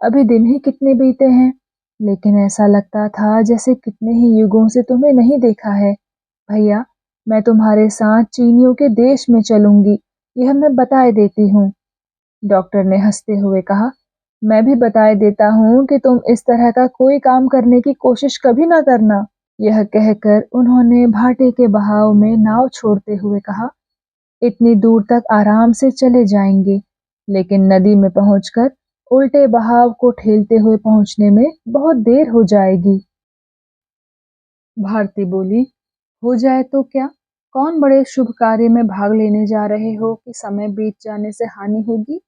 अभी दिन ही कितने बीते हैं, लेकिन ऐसा लगता था जैसे कितने ही युगों से तुम्हें नहीं देखा है। भैया, मैं तुम्हारे साथ चीनियों के देश में चलूंगी, यह मैं बताए देती हूँ। डॉक्टर ने हंसते हुए कहा, मैं भी बताए देता हूँ कि तुम इस तरह का कोई काम करने की कोशिश कभी ना करना। यह कहकर उन्होंने भाटे के बहाव में नाव छोड़ते हुए कहा, इतनी दूर तक आराम से चले जाएंगे, लेकिन नदी में पहुंचकर उल्टे बहाव को ठेलते हुए पहुंचने में बहुत देर हो जाएगी। भारती बोली, हो जाए तो क्या? कौन बड़े शुभ कार्य में भाग लेने जा रहे हो कि समय बीत जाने से हानि होगी?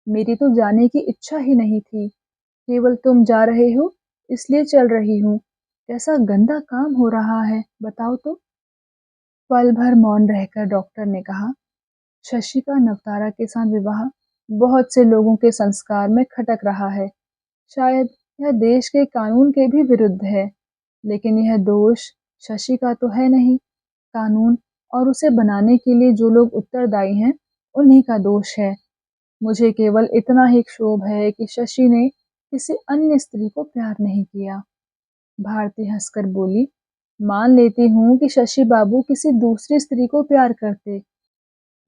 मेरी तो जाने की इच्छा ही नहीं थी, केवल तुम जा रहे हो इसलिए चल रही हूँ। कैसा गंदा काम हो रहा है बताओ तो। पल भर मौन रहकर डॉक्टर ने कहा, शशि का नवतारा के साथ विवाह बहुत से लोगों के संस्कार में खटक रहा है। शायद यह देश के कानून के भी विरुद्ध है, लेकिन यह दोष शशि का तो है नहीं। कानून और उसे बनाने के लिए जो लोग उत्तरदायी हैं, उन्हीं का दोष है। मुझे केवल इतना ही क्षोभ है कि शशि ने किसी अन्य स्त्री को प्यार नहीं किया। भारती हंसकर बोली, मान लेती हूँ कि शशि बाबू किसी दूसरी स्त्री को प्यार करते,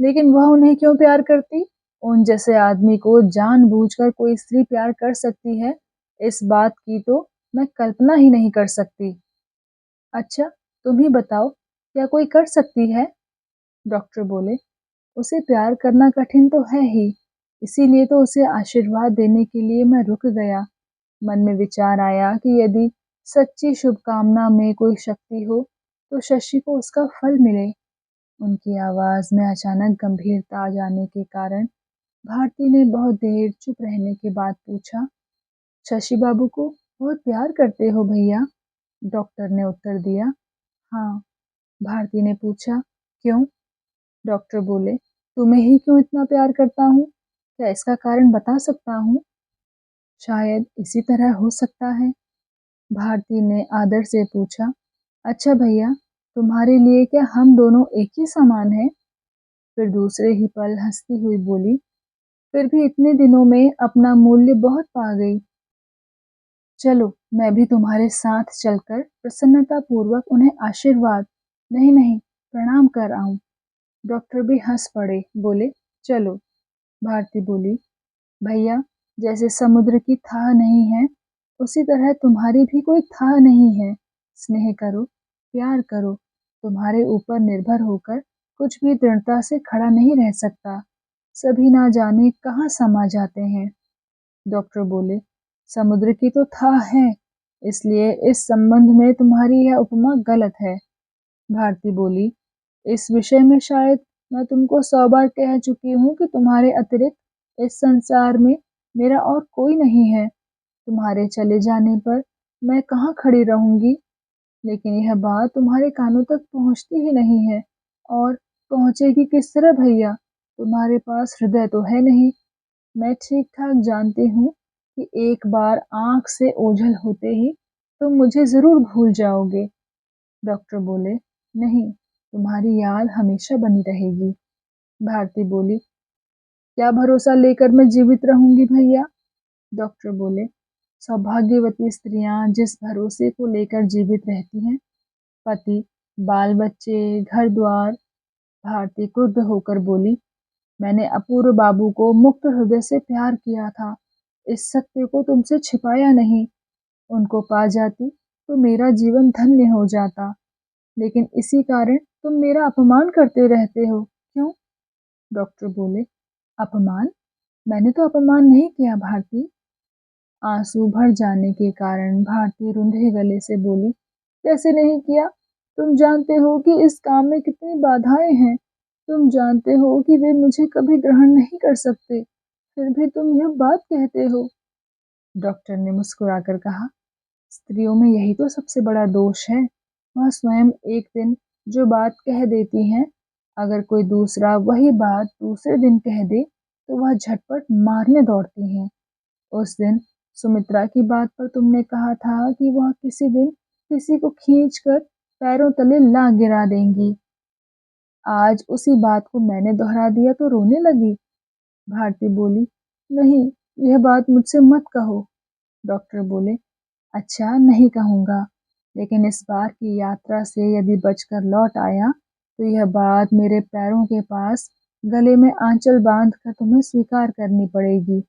लेकिन वह उन्हें क्यों प्यार करती? उन जैसे आदमी को जानबूझकर कोई स्त्री प्यार कर सकती है, इस बात की तो मैं कल्पना ही नहीं कर सकती। अच्छा, तुम ही बताओ, क्या कोई कर सकती है? डॉक्टर बोले, उसे प्यार करना कठिन तो है ही, इसीलिए तो उसे आशीर्वाद देने के लिए मैं रुक गया। मन में विचार आया कि यदि सच्ची शुभकामना में कोई शक्ति हो, तो शशि को उसका फल मिले। उनकी आवाज में अचानक गंभीरता आ जाने के कारण भारती ने बहुत देर चुप रहने के बाद पूछा, शशि बाबू को बहुत प्यार करते हो भैया? डॉक्टर ने उत्तर दिया, हाँ। भारती ने पूछा, क्यों? डॉक्टर बोले, तुम्हें ही क्यों इतना प्यार करता हूँ? क्या इसका कारण बता सकता हूँ? शायद इसी तरह हो सकता है। भारती ने आदर से पूछा, अच्छा भैया, तुम्हारे लिए क्या हम दोनों एक ही समान हैं? फिर दूसरे ही पल हंसती हुई बोली, फिर भी इतने दिनों में अपना मूल्य बहुत पा गई। चलो, मैं भी तुम्हारे साथ चलकर प्रसन्नता पूर्वक उन्हें आशीर्वाद, नहीं नहीं, प्रणाम कर आऊं। डॉक्टर भी हंस पड़े, बोले, चलो। भारती बोली, भैया, जैसे समुद्र की थाह नहीं है, उसी तरह तुम्हारी भी कोई थाह नहीं है। स्नेह करो, प्यार करो, तुम्हारे ऊपर निर्भर होकर कुछ भी दृढ़ता से खड़ा नहीं रह सकता। सभी ना जाने कहाँ समा जाते हैं। डॉक्टर बोले, समुद्र की तो था है, इसलिए इस संबंध में तुम्हारी यह उपमा गलत है। भारती बोली, इस विषय में शायद मैं तुमको 100 बार कह चुकी हूँ कि तुम्हारे अतिरिक्त इस संसार में मेरा और कोई नहीं है। तुम्हारे चले जाने पर मैं कहाँ खड़ी रहूंगी? लेकिन यह बात तुम्हारे कानों तक पहुँचती ही नहीं है। और पहुँचेगी किस तरह भैया? तुम्हारे पास हृदय तो है नहीं। मैं ठीक-ठाक जानती हूँ कि एक बार आँख से ओझल होते ही तुम मुझे ज़रूर भूल जाओगे। डॉक्टर बोले, नहीं, तुम्हारी याद हमेशा बनी रहेगी। भारती बोली, क्या भरोसा लेकर मैं जीवित रहूंगी भैया? डॉक्टर बोले, सौभाग्यवती स्त्रियां जिस भरोसे को लेकर जीवित रहती हैं, पति, बाल बच्चे, घर द्वार। भारती क्रुद्ध होकर बोली, मैंने अपूर्व बाबू को मुक्त हृदय से प्यार किया था, इस सत्य को तुमसे छिपाया नहीं। उनको पा जाती तो मेरा जीवन धन्य हो जाता, लेकिन इसी कारण तुम मेरा अपमान करते रहते हो, क्यों? डॉक्टर बोले, अपमान? मैंने तो अपमान नहीं किया भारती। आंसू भर जाने के कारण भारती रुंधे गले से बोली, कैसे नहीं किया? तुम जानते हो कि इस काम में कितनी बाधाएं हैं। तुम जानते हो कि वे मुझे कभी ग्रहण नहीं कर सकते, फिर भी तुम यह बात कहते हो। डॉक्टर ने मुस्कुराकर कहा, स्त्रियों में यही तो सबसे बड़ा दोष है। वह स्वयं एक दिन जो बात कह देती हैं, अगर कोई दूसरा वही बात दूसरे दिन कह दे, तो वह झटपट मारने दौड़ती हैं। उस दिन सुमित्रा की बात पर तुमने कहा था कि वह किसी दिन किसी को खींचकर पैरों तले ला गिरा देंगी। आज उसी बात को मैंने दोहरा दिया तो रोने लगी। भारती बोली, नहीं, यह बात मुझसे मत कहो। डॉक्टर बोले, अच्छा, नहीं कहूँगा, लेकिन इस बार की यात्रा से यदि बचकर लौट आया, तो यह बात मेरे पैरों के पास गले में आंचल बांध कर तुम्हें स्वीकार करनी पड़ेगी।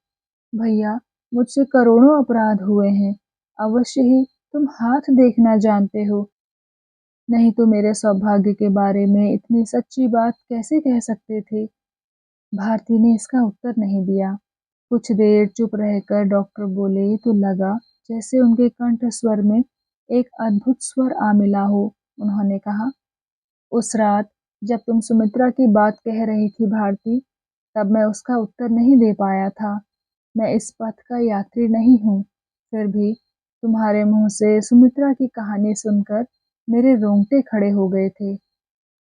भैया, मुझसे करोड़ों अपराध हुए हैं, अवश्य ही तुम हाथ देखना जानते हो, नहीं तो मेरे सौभाग्य के बारे में इतनी सच्ची बात कैसे कह सकते थे? भारती ने इसका उत्तर नहीं दिया। कुछ देर चुप रहकर डॉक्टर बोले तो लगा जैसे उनके कंठ स्वर में एक अद्भुत स्वर आ मिला हो। उन्होंने कहा, उस रात जब तुम सुमित्रा की बात कह रही थी भारती, तब मैं उसका उत्तर नहीं दे पाया था। मैं इस पथ का यात्री नहीं हूँ, फिर भी तुम्हारे मुंह से सुमित्रा की कहानी सुनकर मेरे रोंगटे खड़े हो गए थे।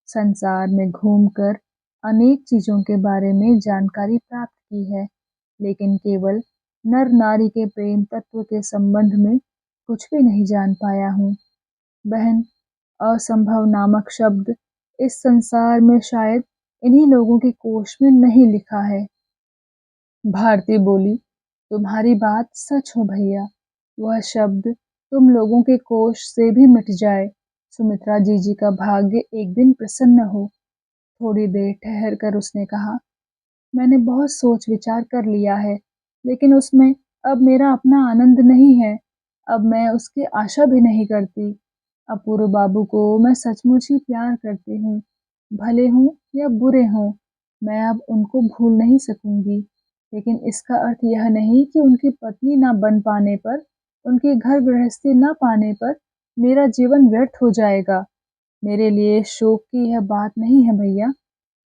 संसार में घूमकर अनेक चीजों के बारे में जानकारी प्राप्त की है, लेकिन केवल नर नारी के प्रेम तत्व के संबंध में कुछ भी नहीं जान पाया हूँ। बहन, असंभव नामक शब्द इस संसार में शायद इन्हीं लोगों के कोश में नहीं लिखा है। भारती बोली, तुम्हारी बात सच हो भैया, वह शब्द तुम लोगों के कोश से भी मिट जाए। सुमित्रा जीजी का भाग्य एक दिन प्रसन्न हो। थोड़ी देर ठहर कर उसने कहा, मैंने बहुत सोच विचार कर लिया है, लेकिन उसमें अब मेरा अपना आनंद नहीं है। अब मैं उसकी आशा भी नहीं करती। अपूर्व बाबू को मैं सचमुच ही प्यार करती हूँ। भले हों या बुरे हों, मैं अब उनको भूल नहीं सकूंगी। लेकिन इसका अर्थ यह नहीं कि उनकी पत्नी ना बन पाने पर, उनकी घर गृहस्थी ना पाने पर मेरा जीवन व्यर्थ हो जाएगा। मेरे लिए शोक की यह बात नहीं है भैया।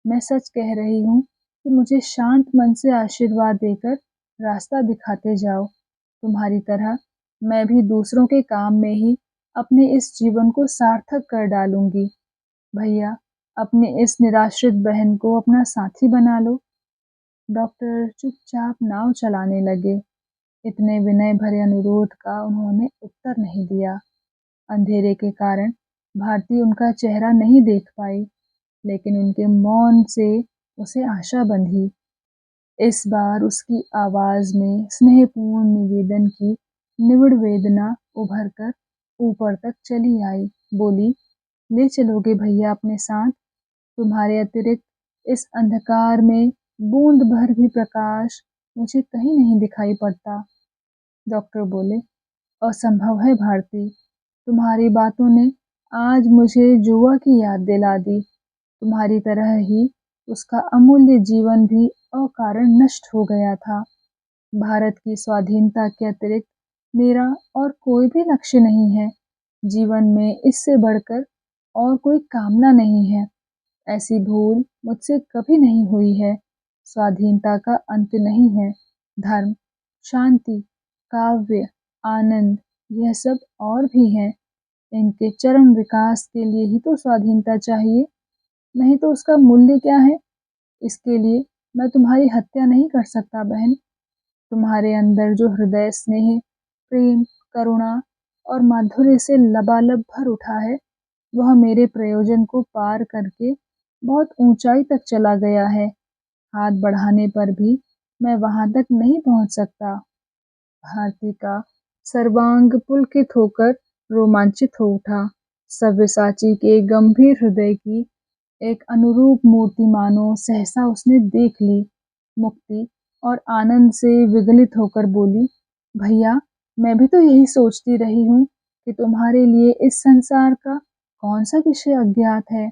मैं सच कह रही हूँ कि मुझे शांत मन से आशीर्वाद देकर रास्ता दिखाते जाओ। तुम्हारी तरह मैं भी दूसरों के काम में ही अपने इस जीवन को सार्थक कर डालूंगी। भैया, अपनी इस निराश्रित बहन को अपना साथी बना लो। डॉक्टर चुपचाप नाव चलाने लगे। इतने विनय भरे अनुरोध का उन्होंने उत्तर नहीं दिया। अंधेरे के कारण भारती उनका चेहरा नहीं देख पाई, लेकिन उनके मौन से उसे आशा बंधी। इस बार उसकी आवाज में स्नेहपूर्ण निवेदन की निविड़ वेदना उभर कर ऊपर तक चली आई। बोली, ले चलोगे भैया अपने साथ? तुम्हारे अतिरिक्त इस अंधकार में बूंद भर भी प्रकाश मुझे कहीं नहीं दिखाई पड़ता। डॉक्टर बोले, असंभव है भारती। तुम्हारी बातों ने आज मुझे जुआ की याद दिला दी। तुम्हारी तरह ही उसका अमूल्य जीवन भी अकारण नष्ट हो गया था। भारत की स्वाधीनता के अतिरिक्त मेरा और कोई भी लक्ष्य नहीं है। जीवन में इससे बढ़कर और कोई कामना नहीं है। ऐसी भूल मुझसे कभी नहीं हुई है। स्वाधीनता का अंत नहीं है। धर्म, शांति, काव्य, आनंद, यह सब और भी है। इनके चरम विकास के लिए ही तो स्वाधीनता चाहिए, नहीं तो उसका मूल्य क्या है? इसके लिए मैं तुम्हारी हत्या नहीं कर सकता बहन। तुम्हारे अंदर जो हृदय स्नेह, प्रेम, करुणा और माधुर्य से लबालब भर उठा है, वह मेरे प्रयोजन को पार करके बहुत ऊंचाई तक चला गया है। हाथ बढ़ाने पर भी मैं वहां तक नहीं पहुंच सकता। भारती का सर्वांग पुलकित होकर रोमांचित हो उठा। सव्यसाची के गंभीर हृदय की एक अनुरूप मूर्ति मानो सहसा उसने देख ली। मुक्ति और आनंद से विगलित होकर बोली, भैया, मैं भी तो यही सोचती रही हूँ कि तुम्हारे लिए इस संसार का कौन सा विषय अज्ञात है,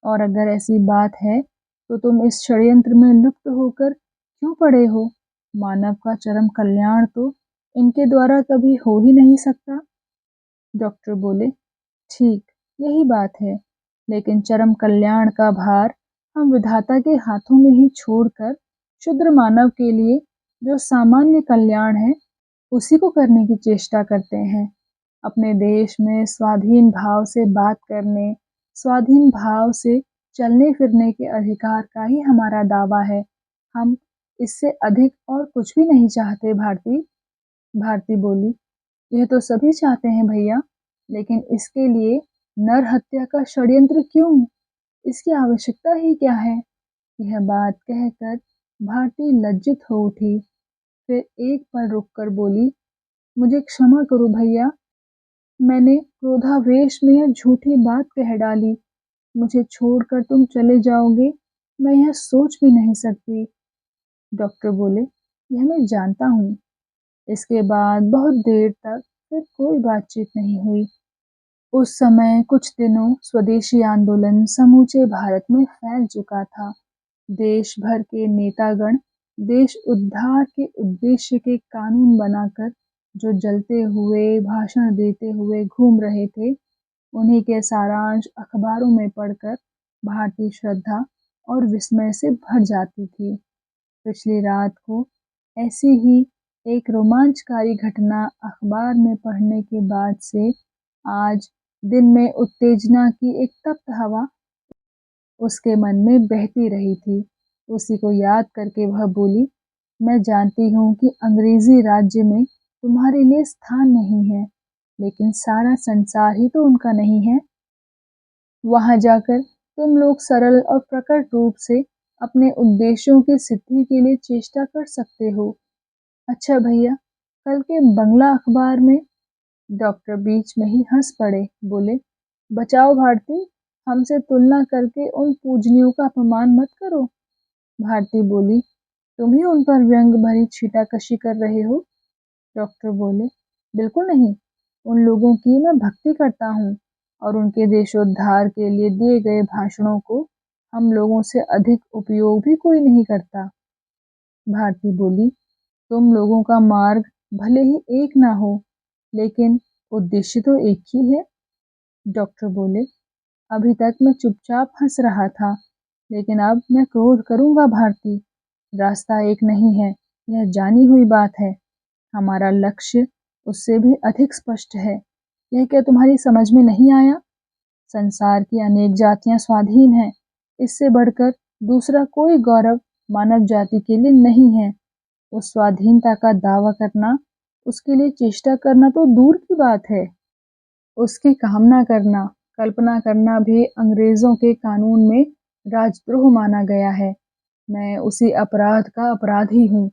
और अगर ऐसी बात है तो तुम इस षड्यंत्र में लुप्त होकर क्यों पड़े हो? मानव का चरम कल्याण तो इनके द्वारा कभी हो ही नहीं सकता। डॉक्टर बोले, ठीक, यही बात है, लेकिन चरम कल्याण का भार हम विधाता के हाथों में ही छोड़कर क्षुद्र मानव के लिए जो सामान्य कल्याण है, उसी को करने की चेष्टा करते हैं। अपने देश में स्वाधीन भाव से बात करने, स्वाधीन भाव से चलने फिरने के अधिकार का ही हमारा दावा है। हम इससे अधिक और कुछ भी नहीं चाहते भारती। भारती बोली, यह तो सभी चाहते हैं भैया, लेकिन इसके लिए नर हत्या का षड्यंत्र क्यों? इसकी आवश्यकता ही क्या है? यह बात कहकर भारती लज्जित हो उठी। फिर एक पल रुककर बोली, मुझे क्षमा करो भैया, मैंने क्रोधावेश में यह झूठी बात कह डाली। मुझे छोड़कर तुम चले जाओगे, मैं यह सोच भी नहीं सकती। डॉक्टर बोले, यह मैं जानता हूँ। इसके बाद बहुत देर तक फिर कोई बातचीत नहीं हुई। उस समय कुछ दिनों स्वदेशी आंदोलन समूचे भारत में फैल चुका था। देश भर के नेतागण देश उद्धार के उद्देश्य के कानून बनाकर जो जलते हुए भाषण देते हुए घूम रहे थे, उन्हीं के सारांश अखबारों में पढ़कर भारतीय श्रद्धा और विस्मय से भर जाती थी। पिछली रात को ऐसी ही एक रोमांचकारी घटना अखबार में पढ़ने के बाद से आज दिन में उत्तेजना की एक तप्त हवा उसके मन में बहती रही थी। उसी को याद करके वह बोली, मैं जानती हूँ कि अंग्रेजी राज्य में तुम्हारे लिए स्थान नहीं है, लेकिन सारा संसार ही तो उनका नहीं है। वहां जाकर तुम लोग सरल और प्रकट रूप से अपने उद्देश्यों की सिद्धि के लिए चेष्टा कर सकते हो। अच्छा भैया, कल के बंगला अखबार में। डॉक्टर बीच में ही हंस पड़े, बोले, बचाओ भारती, हमसे तुलना करके उन पूजनियों का अपमान मत करो। भारती बोली, तुम ही उन पर व्यंग भरी छीटाकशी कर रहे हो। डॉक्टर बोले, बिल्कुल नहीं, उन लोगों की मैं भक्ति करता हूँ और उनके देशोद्धार के लिए दिए गए भाषणों को हम लोगों से अधिक उपयोग भी कोई नहीं करता। भारती बोली, तुम लोगों का मार्ग भले ही एक ना हो, लेकिन उद्देश्य तो एक ही है। डॉक्टर बोले, अभी तक मैं चुपचाप हंस रहा था, लेकिन अब मैं क्रोध करूंगा भारती। रास्ता एक नहीं है, यह जानी हुई बात है। हमारा लक्ष्य उससे भी अधिक स्पष्ट है। यह क्या तुम्हारी समझ में नहीं आया? संसार की अनेक जातियां स्वाधीन हैं। इससे बढ़कर दूसरा कोई गौरव मानव जाति के लिए नहीं है। उस स्वाधीनता का दावा करना, उसके लिए चेष्टा करना तो दूर की बात है। उसकी कामना करना, कल्पना करना भी अंग्रेजों के कानून में राजद्रोह माना गया है। मैं उसी अपराध का अपराधी हूँ।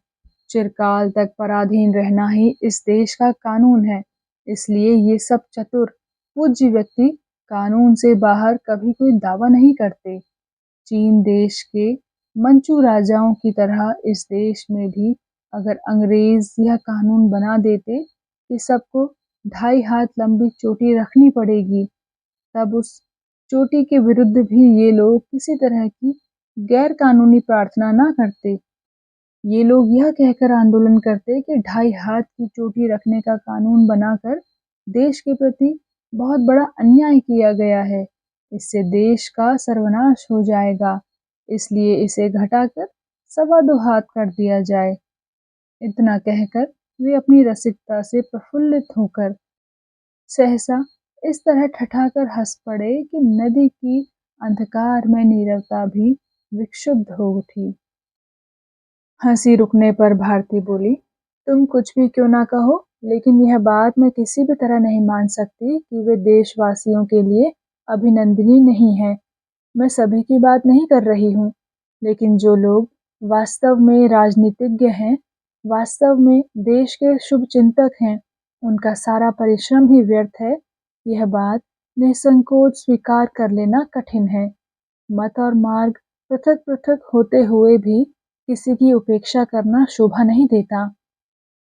चिरकाल तक पराधीन रहना ही इस देश का कानून है। इसलिए ये सब चतुर, पूज्य व्यक्ति कानून से बाहर कभी कोई दावा नहीं करते। चीन देश के मंचू राजाओं की तरह इस देश में भी अगर अंग्रेज यह कानून बना देते कि सबको 2.5 हाथ लंबी चोटी रखनी पड़ेगी, तब उस चोटी के विरुद्ध भी ये लोग किसी तरह की गैर कानूनी प्रार्थना ना करते। ये लोग यह कहकर आंदोलन करते कि 2.5 हाथ की चोटी रखने का कानून बनाकर देश के प्रति बहुत बड़ा अन्याय किया गया है। इससे देश का सर्वनाश हो जाएगा, इसलिए इसे घटाकर 2.25 हाथ कर दिया जाए। इतना कहकर वे अपनी रसिकता से प्रफुल्लित होकर सहसा इस तरह ठठाकर हंस पड़े कि नदी की अंधकार में नीरवता भी विक्षुब्ध हो उठी। हंसी रुकने पर भारती बोली, तुम कुछ भी क्यों ना कहो, लेकिन यह बात मैं किसी भी तरह नहीं मान सकती कि वे देशवासियों के लिए अभिनंदनीय नहीं है। मैं सभी की बात नहीं कर रही हूँ, लेकिन जो लोग वास्तव में राजनीतिज्ञ हैं, वास्तव में देश के शुभ चिंतक हैं, उनका सारा परिश्रम ही व्यर्थ है। यह बात निसंकोच स्वीकार कर लेना कठिन है। मत और मार्ग पृथक पृथक होते हुए भी किसी की उपेक्षा करना शोभा नहीं देता।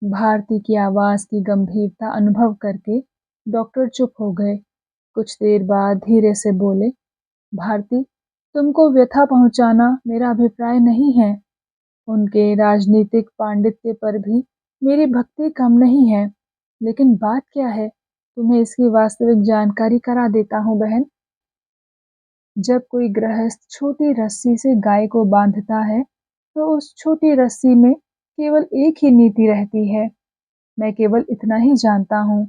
भारती की आवाज की गंभीरता अनुभव करके डॉक्टर चुप हो गए। कुछ देर बाद धीरे से बोले, भारती, तुमको व्यथा पहुंचाना मेरा अभिप्राय नहीं है। उनके राजनीतिक पांडित्य पर भी मेरी भक्ति कम नहीं है, लेकिन बात क्या है, तुम्हें इसकी वास्तविक जानकारी करा देता हूँ बहन। जब कोई गृहस्थ छोटी रस्सी से गाय को बांधता है, तो उस छोटी रस्सी में केवल एक ही नीति रहती है। मैं केवल इतना ही जानता हूँ।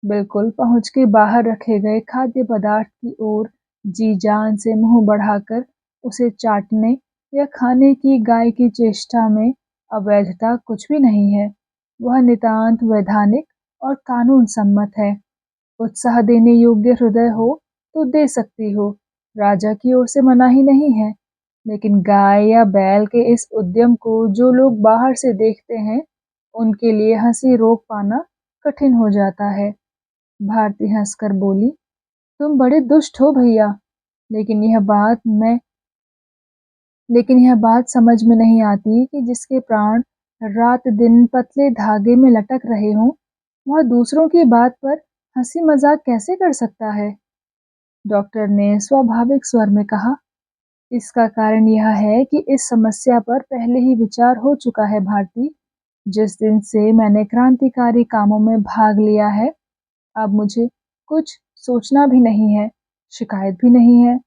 बिल्कुल पहुँच के बाहर रखे गए खाद्य पदार्थ की ओर जी जान से मुंह बढ़ाकर उसे चाटने या खाने की गाय की चेष्टा में अवैधता कुछ भी नहीं है। वह नितांत वैधानिक और कानून सम्मत है। उत्साह देने योग्य हृदय हो तो दे सकती हो, राजा की ओर से मनाही नहीं है। लेकिन गाय या बैल के इस उद्यम को जो लोग बाहर से देखते हैं, उनके लिए हंसी रोक पाना कठिन हो जाता है। भारती हंसकर बोली, तुम बड़े दुष्ट हो भैया, लेकिन यह बात मैं लेकिन यह बात समझ में नहीं आती कि जिसके प्राण रात दिन पतले धागे में लटक रहे हों, वह दूसरों की बात पर हंसी मजाक कैसे कर सकता है। डॉक्टर ने स्वाभाविक स्वर में कहा, इसका कारण यह है कि इस समस्या पर पहले ही विचार हो चुका है भारती। जिस दिन से मैंने क्रांतिकारी कामों में भाग लिया है, अब मुझे कुछ सोचना भी नहीं है, शिकायत भी नहीं है।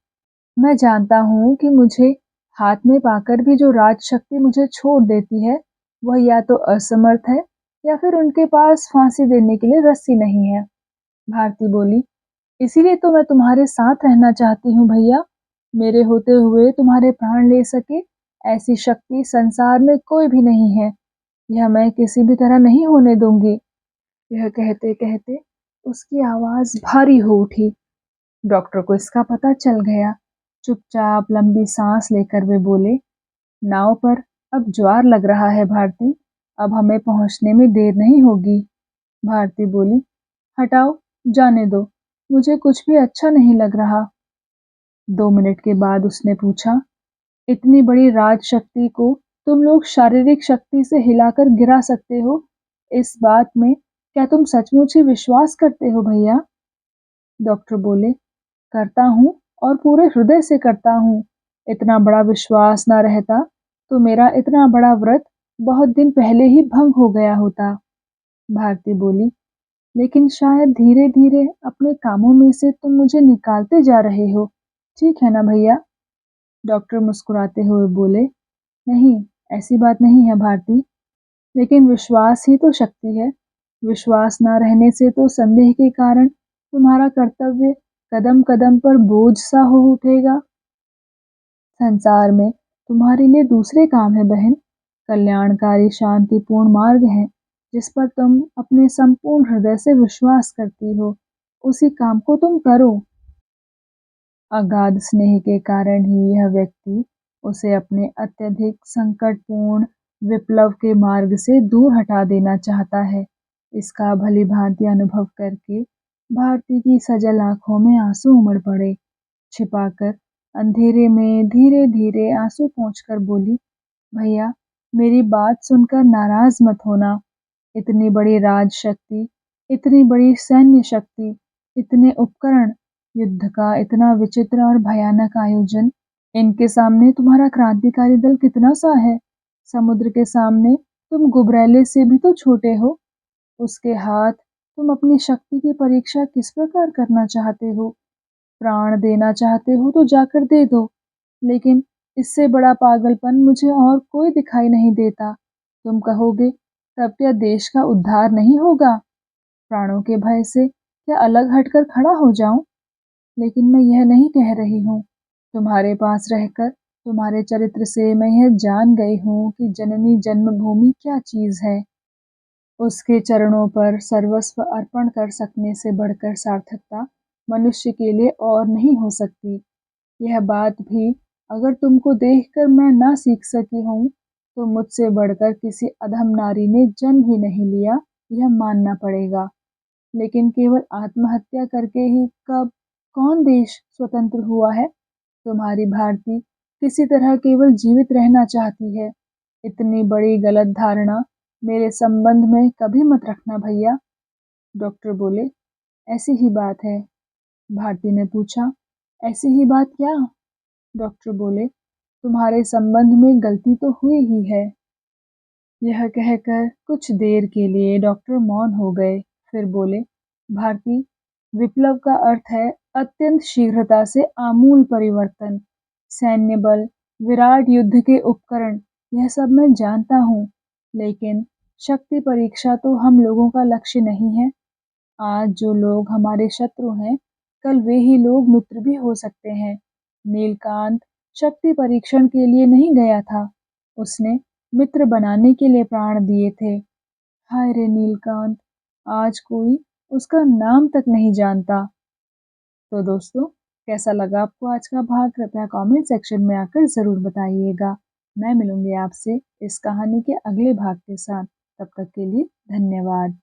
मैं जानता हूँ कि मुझे हाथ में पाकर भी जो राजशक्ति मुझे छोड़ देती है, वह या तो असमर्थ है या फिर उनके पास फांसी देने के लिए रस्सी नहीं है। भारती बोली, इसीलिए तो मैं तुम्हारे साथ रहना चाहती हूँ भैया। मेरे होते हुए तुम्हारे प्राण ले सके ऐसी शक्ति संसार में कोई भी नहीं है। यह मैं किसी भी तरह नहीं होने दूंगी। यह कहते कहते उसकी आवाज भारी हो उठी। डॉक्टर को इसका पता चल गया। चुपचाप लंबी सांस लेकर वे बोले, नाव पर अब ज्वार लग रहा है भारती। अब हमें पहुंचने में देर नहीं होगी। भारती बोली, हटाओ, जाने दो, मुझे कुछ भी अच्छा नहीं लग रहा। 2 मिनट के बाद उसने पूछा, इतनी बड़ी राज शक्ति को तुम लोग शारीरिक शक्ति से हिलाकर गिरा सकते हो, इस बात में क्या तुम सचमुच ही विश्वास करते हो भैया? डॉक्टर बोले, करता हूँ और पूरे हृदय से करता हूँ। इतना बड़ा विश्वास ना रहता तो मेरा इतना बड़ा व्रत बहुत दिन पहले ही भंग हो गया होता। भारती बोली, लेकिन शायद धीरे धीरे अपने कामों में से तुम मुझे निकालते जा रहे हो, ठीक है ना भैया? डॉक्टर मुस्कुराते हुए बोले, नहीं, ऐसी बात नहीं है भारती, लेकिन विश्वास ही तो शक्ति है। विश्वास ना रहने से तो संदेह के कारण तुम्हारा कर्तव्य कदम कदम पर बोझ सा हो उठेगा। संसार में तुम्हारे लिए दूसरे काम है बहन, कल्याणकारी शांतिपूर्ण मार्ग है जिस पर तुम अपने संपूर्ण हृदय से विश्वास करती हो, उसी काम को तुम करो। अगाध स्नेह के कारण ही यह व्यक्ति उसे अपने अत्यधिक संकटपूर्ण विप्लव के मार्ग से दूर हटा देना चाहता है। इसका भली-भांति अनुभव करके भारती की सजल आंखों में आंसू उमड़ पड़े। छिपाकर अंधेरे में धीरे-धीरे आंसू पोंछकर बोली, भैया, मेरी बात सुनकर नाराज मत होना। इतनी बड़ी राज शक्ति, इतनी बड़ी सैन्य शक्ति, इतने उपकरण, युद्ध का इतना विचित्र और भयानक आयोजन, इनके सामने तुम्हारा क्रांतिकारी दल कितना सा है? समुद्र के सामने तुम गुबरैले से भी तो छोटे हो। उसके हाथ तुम अपनी शक्ति की परीक्षा किस प्रकार करना चाहते हो? प्राण देना चाहते हो तो जाकर दे दो, लेकिन इससे बड़ा पागलपन मुझे और कोई दिखाई नहीं देता। तुम कहोगे, तब क्या देश का उद्धार नहीं होगा? प्राणों के भय से क्या अलग हटकर खड़ा हो जाऊं? लेकिन मैं यह नहीं कह रही हूँ। तुम्हारे पास रहकर तुम्हारे चरित्र से मैं यह जान गई हूँ कि जननी जन्मभूमि क्या चीज है। उसके चरणों पर सर्वस्व अर्पण कर सकने से बढ़कर सार्थकता मनुष्य के लिए और नहीं हो सकती। यह बात भी अगर तुमको देखकर मैं ना सीख सकी हूँ तो मुझसे बढ़कर किसी अधम नारी ने जन्म ही नहीं लिया, यह मानना पड़ेगा। लेकिन केवल आत्महत्या करके ही कब कौन देश स्वतंत्र हुआ है? तुम्हारी भारती किसी तरह केवल जीवित रहना चाहती है। इतनी बड़ी गलत धारणा मेरे संबंध में कभी मत रखना भैया। डॉक्टर बोले, ऐसी ही बात है। भारती ने पूछा, ऐसी ही बात क्या? डॉक्टर बोले, तुम्हारे संबंध में गलती तो हुई ही है। यह कहकर कुछ देर के लिए डॉक्टर मौन हो गए, फिर बोले, भारती, विप्लव का अर्थ है अत्यंत शीघ्रता से आमूल परिवर्तन। सैन्य बल, विराट युद्ध के उपकरण, यह सब मैं जानता हूँ, लेकिन शक्ति परीक्षा तो हम लोगों का लक्ष्य नहीं है। आज जो लोग हमारे शत्रु हैं, कल वे ही लोग मित्र भी हो सकते हैं। नीलकांत शक्ति परीक्षण के लिए नहीं गया था, उसने मित्र बनाने के लिए प्राण दिए थे। हाय रे नीलकांत, आज कोई उसका नाम तक नहीं जानता। तो दोस्तों, कैसा लगा आपको आज का भाग? कृपया कमेंट सेक्शन में आकर ज़रूर बताइएगा। मैं मिलूंगी आपसे इस कहानी के अगले भाग के साथ। तब तक के लिए धन्यवाद।